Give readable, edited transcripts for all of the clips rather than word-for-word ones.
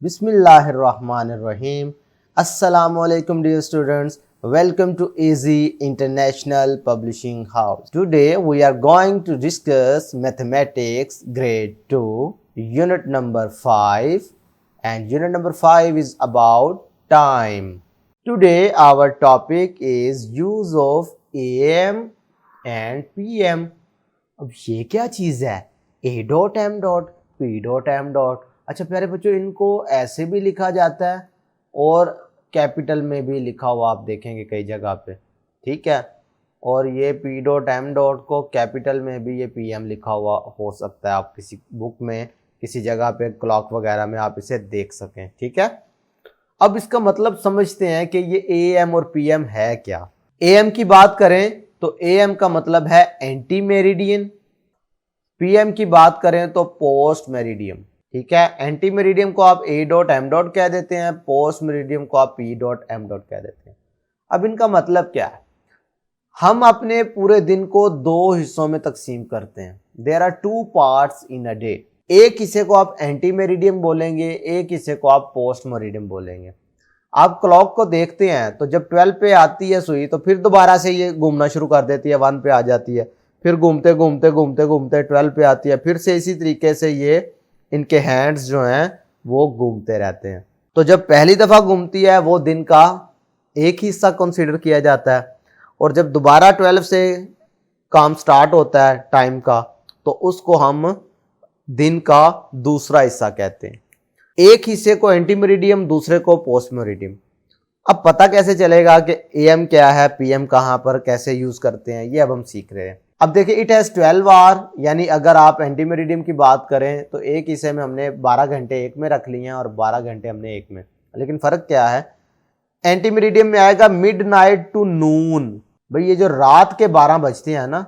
Bismillahirrahmanirrahim. Assalamualaikum dear students. Welcome to Easy International Publishing House. Today we are going to discuss Mathematics Grade 2 Unit number 5 and Unit number 5 is about time. Today our topic is use of AM and PM. अब ये क्या चीज़ है? A dot M dot P dot M dot. अच्छा प्यारे बच्चों, इनको ऐसे भी लिखा जाता है और कैपिटल में भी लिखा हुआ आप देखेंगे कई जगह पे, ठीक है। और ये P डॉट M डॉट को कैपिटल में भी ये PM लिखा हुआ हो सकता है, आप किसी बुक में किसी जगह पे क्लॉक वगैरह में आप इसे देख सकें, ठीक है। अब इसका मतलब समझते हैं कि ये AM और PM है क्या। AM की बात करें तो AM का मतलब है एंटी मेरिडियन, PM की बात करें तो पोस्ट मेरिडियम, ठीक है। एंटी मेरिडियम को आप A डॉट M डॉट कह देते हैं, पोस्ट मेरिडियम को आप P डॉट M डॉट कह देते हैं। अब इनका मतलब क्या है? हम अपने पूरे दिन को दो हिस्सों में तकसीम करते हैं। There are two parts in a day. एक हिस्से को आप एंटी मेरिडियम बोलेंगे, एक हिस्से को आप पोस्ट मेरिडियम बोलेंगे। आप क्लॉक को देखते हैं तो जब 12 पे आती है सुई तो फिर दोबारा से ये घूमना शुरू कर देती है, 1 पे आ जाती है, फिर घूमते घूमते घूमते घूमते 12 पे आती है, फिर से इसी तरीके से ये इनके हैंड्स जो हैं वो घूमते रहते हैं। तो जब पहली दफ़ा घूमती है वो दिन का एक ही हिस्सा कंसीडर किया जाता है, और जब दोबारा 12 से काम स्टार्ट होता है टाइम का तो उसको हम दिन का दूसरा हिस्सा कहते हैं। एक हिस्से को एंटी मेरिडियम, दूसरे को पोस्ट मेरिडियम। अब पता कैसे चलेगा कि AM क्या है, PM कहाँ पर कैसे यूज़ करते हैं, ये अब हम सीख रहे हैं। अब देखिए, इट हैज़ 12 आवर, यानी अगर आप एंटी मेरिडियम की बात करें तो एक हिस्से में हमने 12 घंटे एक में रख लिए हैं और 12 घंटे हमने एक में। लेकिन फ़र्क क्या है? एंटी मेरिडियम में आएगा मिडनाइट टू नून। भाई ये जो रात के 12 बजते हैं ना,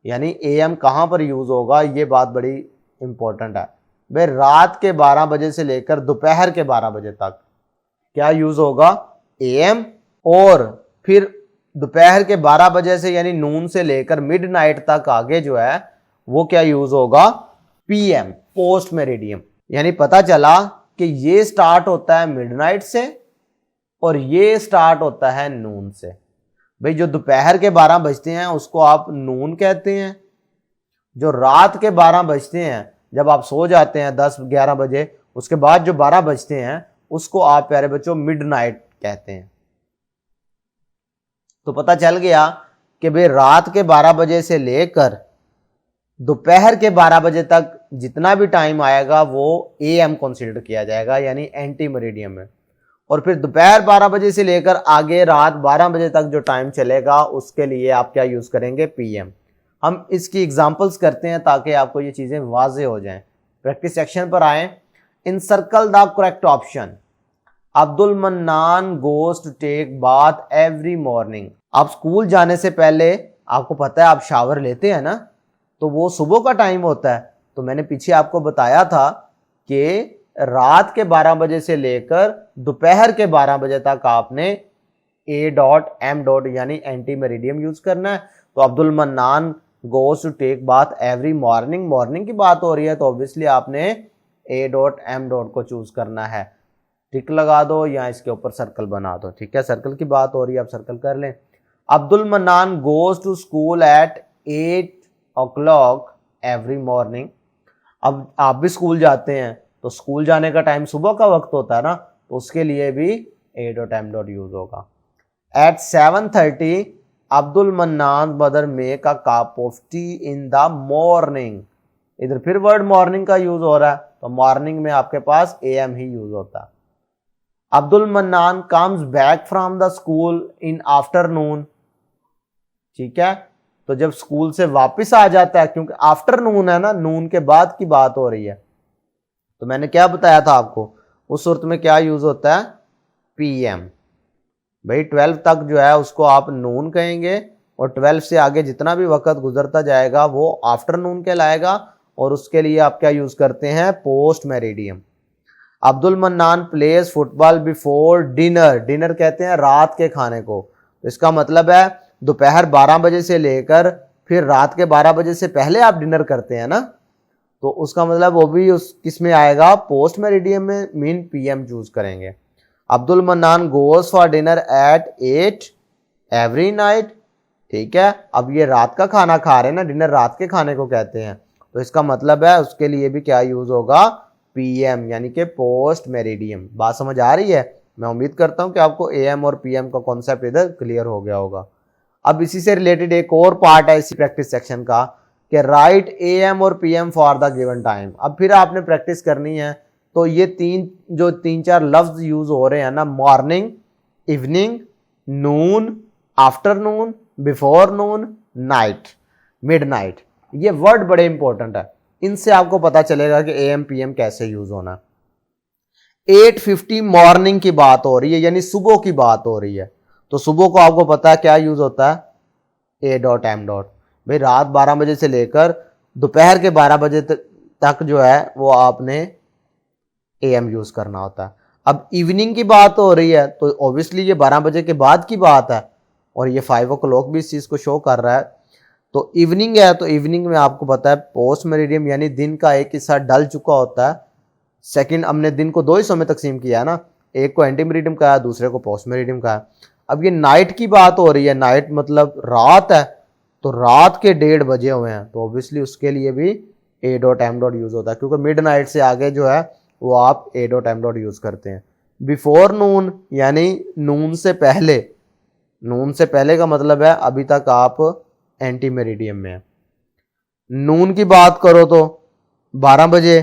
यानी AM कहाँ पर यूज़ होगा, ये बात बड़ी इंपॉर्टेंट है। भाई रात के 12 बजे से लेकर दोपहर के 12 बजे तक क्या यूज़ होगा? AM। और फिर दोपहर के 12 बजे से यानी नून से लेकर मिडनाइट तक आगे जो है वो क्या यूज होगा? PM, post meridiem. यानी पता चला कि ये स्टार्ट होता है मिडनाइट से और ये स्टार्ट होता है नून से। भाई जो दोपहर के 12 बजते हैं उसको आप नून कहते हैं, जो रात के 12 बजते हैं जब आप सो जाते हैं 10-11 बजे, उसके बाद जो 12 बजते हैं उसको आप प्यारे बच्चों मिडनाइट कहते हैं। तो पता चल गया कि भाई रात के 12 बजे से लेकर दोपहर के 12 बजे तक जितना भी टाइम आएगा वो AM कंसीडर किया जाएगा, यानी एंटी मेरिडियम में। और फिर दोपहर 12 बजे से लेकर आगे रात 12 बजे तक जो टाइम चलेगा उसके लिए आप क्या यूज़ करेंगे? PM। हम इसकी एग्जांपल्स करते हैं ताकि आपको ये चीज़ें वाज़ेह हो जाएं। प्रैक्टिस सेक्शन पर आएँ। In circle the correct option. Abdul Mannan goes to take bath every morning. आप स्कूल जाने से पहले आपको पता है आप शावर लेते हैं ना, तो वो सुबह का टाइम होता है। तो मैंने पीछे आपको बताया था कि रात के 12 बजे से लेकर दोपहर के 12 बजे तक आपने A डॉट M डॉट यानी एंटी मेरिडियम यूज करना है। तो Abdul Mannan goes to take bath every morning, morning की बात हो रही है तो ऑब्वियसली आपने A डॉट M डॉट को चूज करना है। टिक लगा दो या इसके ऊपर सर्कल बना दो, ठीक है। सर्कल की बात हो रही है, आप सर्कल कर लें। Abdul Mannan goes to school at 8 o'clock every morning. अब आप भी स्कूल जाते हैं तो स्कूल जाने का टाइम सुबह का वक्त होता है ना, तो उसके लिए भी A dot M dot use होगा। At 7:30 Abdul Mannan mother make a cup of tea in the morning. इधर फिर वर्ड मॉर्निंग का यूज हो रहा है, तो मॉर्निंग में आपके पास AM ही यूज होता है। Abdul mannan comes back from the school in afternoon, ठीक है। तो जब स्कूल से वापस आ जाता है, क्योंकि आफ्टरनून है ना, नून के बाद की बात हो रही है, तो मैंने क्या बताया था आपको, उस सूरत में क्या यूज होता है? PM। भाई 12 तक जो है उसको आप नून कहेंगे और 12 से आगे जितना भी वक्त गुजरता जाएगा वो आफ्टरनून कहलाएगा, और उसके लिए आप क्या यूज करते हैं? Post meridiem. Abdul Mannan plays football before dinner. Dinner कहते हैं रात के खाने को, तो इसका मतलब है दोपहर 12 बजे से लेकर फिर रात के 12 बजे से पहले आप डिनर करते हैं ना, तो उसका मतलब वो भी उस किस में आएगा, पोस्ट मेरिडियम में, मीन PM चूज करेंगे। Abdul Mannan goes for dinner eight 8 every night. ठीक है, अब ये रात का खाना खा रहे हैं ना, डिनर रात के खाने को कहते हैं, तो इसका मतलब है उसके लिए भी क्या यूज होगा, PM, यानी कि पोस्ट मेरिडियम। बात समझ आ रही है? मैं उम्मीद करता हूं कि आपको AM और PM का कॉन्सेप्ट इधर क्लियर हो गया होगा। अब इसी से रिलेटेड एक और पार्ट है इसी प्रैक्टिस सेक्शन का कि राइट AM और PM for the given time. अब फिर आपने प्रैक्टिस करनी है, तो ये तीन चार लफ्ज यूज हो रहे हैं ना, मॉर्निंग, इवनिंग, नून, आफ्टरनून, बिफोर नून, नाइट, मिडनाइट, ये वर्ड बड़े इंपॉर्टेंट है। इनसे आपको पता चलेगा कि AM PM कैसे यूज होना। 8:50 मॉर्निंग की बात हो रही है, यानी सुबह की बात हो रही है, तो सुबह को आपको पता है क्या यूज होता है, A.M. भाई रात 12 बजे से लेकर दोपहर के 12 बजे तक जो है वो आपने AM यूज करना होता है। अब इवनिंग की बात हो रही है तो ऑब्वियसली ये 12 बजे के बाद की बात है, और ये 5 o'clock भी इस चीज को शो कर रहा है। तो इवनिंग है, तो इवनिंग में आपको पता है पोस्ट मेरिडियम, यानी दिन का एक हिस्सा ढल चुका होता है। सेकंड, हमने दिन को 2 हिस्सों में तकसीम किया है ना, एक को एंटी मेरिडियम का है, दूसरे को पोस्ट मेरिडियम का है। अब ये नाइट की बात हो रही है, नाइट मतलब रात है, तो रात के 1:30 बजे हुए हैं, तो ऑब्वियसली उसके लिए भी A.M. यूज होता है, क्योंकि मिड नाइट से आगे जो है वो आप A.M. यूज करते हैं। बिफोर नून, यानी नून से पहले, नून से पहले का मतलब है अभी तक आप एंटी मेरिडियम में है। नून की बात करो तो 12 बजे,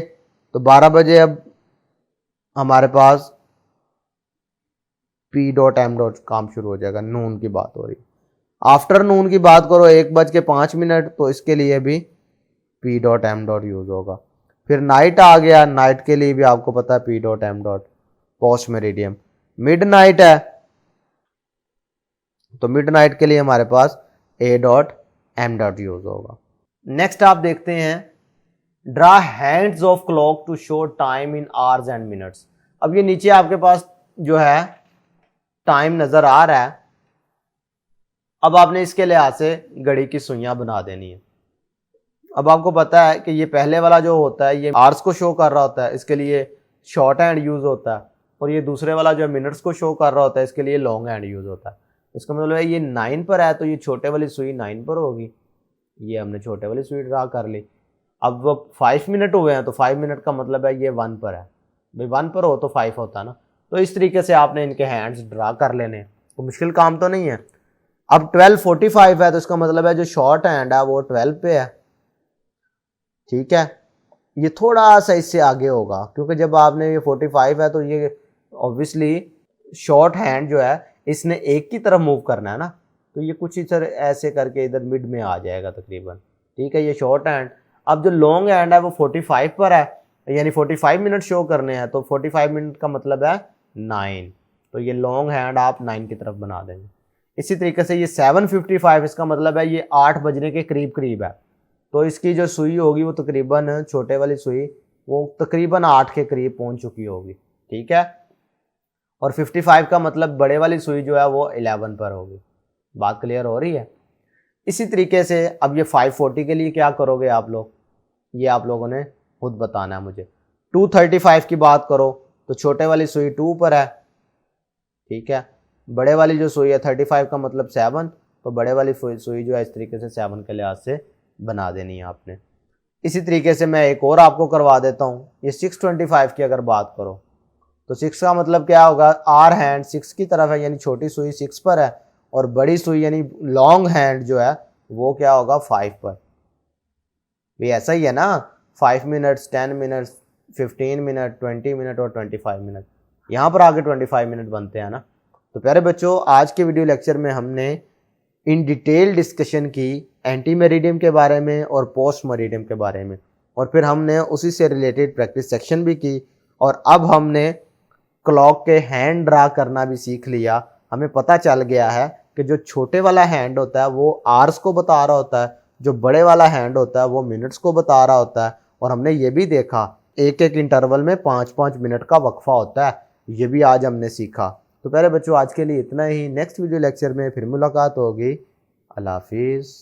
तो 12 बजे अब हमारे पास P.M. काम शुरू हो जाएगा, नून की बात हो रही। आफ्टरनून की बात करो 1:05, तो इसके लिए भी P.M. यूज होगा। फिर नाइट आ गया, नाइट के लिए भी आपको पता है P.M. Post meridiem. मिडनाइट है, तो मिडनाइट के लिए हमारे पास A.M. यूज होगा। नेक्स्ट आप देखते हैं, draw hands of clock to show time in hours and minutes. अब ये नीचे आपके पास जो है टाइम नजर आ रहा है, अब आपने इसके लिहाज से घड़ी की सुइयां बना देनी है। अब आपको पता है कि ये पहले वाला जो होता है ये आवर्स को शो कर रहा होता है, इसके लिए शॉर्ट हैंड यूज होता है, और ये दूसरे वाला जो मिनट्स को शो कर रहा होता है, इसके लिए लॉन्ग हैंड यूज होता है। इसका मतलब है ये 9 पर है, तो ये छोटे वाली सुई 9 पर होगी, ये हमने छोटे वाली सुई ड्रा कर ली। अब वो 5 मिनट हुए हैं, तो 5 मिनट का मतलब है ये 1 पर है, भाई 1 पर हो तो 5 होता ना। तो इस तरीके से आपने इनके हैंड्स ड्रा कर लेने, तो मुश्किल काम तो नहीं है। अब 12:45 है, तो इसका मतलब है जो शॉर्ट हैंड है वो 12 पे है। ठीक है, ये थोड़ा सा इससे आगे होगा, क्योंकि जब आपने ये 45 है तो ये ऑब्वियसली शॉर्ट हैंड जो है इसने एक की तरफ मूव करना है ना, तो ये कुछ इधर ऐसे करके इधर मिड में आ जाएगा तकरीबन। ठीक है, ये शॉर्ट हैंड। अब जो लॉन्ग हैंड है वो 45 पर है, यानी 45 मिनट शो करने हैं, तो 45 मिनट का मतलब है 9, तो ये लॉन्ग हैंड आप 9 की तरफ बना देंगे। इसी तरीके से ये 7:55, इसका मतलब है ये 8 बजने के करीब करीब है, तो इसकी जो सुई होगी वो तकरीबन, छोटे वाली सुई वो तकरीबन 8 के करीब पहुंच चुकी होगी। ठीक है, और 55 का मतलब बड़े वाली सुई जो है वो 11 पर होगी। बात क्लियर हो रही है? इसी तरीके से अब ये 5:40 के लिए क्या करोगे आप लोग, ये आप लोगों ने खुद बताना है मुझे। 2:35 की बात करो तो छोटे वाली सुई 2 पर है, ठीक है, बड़े वाली जो सुई है 35 का मतलब 7, तो बड़े वाली सुई जो है इस तरीके से 7 के लिहाज से बना देनी है आपने। इसी तरीके से मैं एक और आपको करवा देता हूँ, ये 6:25 की अगर बात करो तो 6 का मतलब क्या होगा, आर हैंड 6 की तरफ है, यानी छोटी सुई 6 पर है, और बड़ी सुई यानी लॉन्ग हैंड जो है वो क्या होगा 5 पर। भी ऐसा ही है ना, 5 मिनट्स, 10 मिनट्स, 15 मिनट, 20 मिनट और 25 मिनट, यहाँ पर आगे 25 मिनट बनते हैं ना। तो प्यारे बच्चों, आज के वीडियो लेक्चर में हमने इन डिटेल डिस्कशन की एंटी मेरिडियम के बारे में और पोस्ट मेरिडियम के बारे में, और फिर हमने उसी से रिलेटेड प्रैक्टिस सेक्शन भी की, और अब हमने क्लॉक के हैंड ड्रा करना भी सीख लिया। हमें पता चल गया है कि जो छोटे वाला हैंड होता है वो आवर्स को बता रहा होता है, जो बड़े वाला हैंड होता है वो मिनट्स को बता रहा होता है, और हमने ये भी देखा एक एक इंटरवल में 5-5 मिनट का वक्फा होता है, ये भी आज हमने सीखा। तो पहले बच्चों आज के लिए इतना ही, नेक्स्ट वीडियो लेक्चर में फिर मुलाकात होगी। अल्लाह हाफिज़।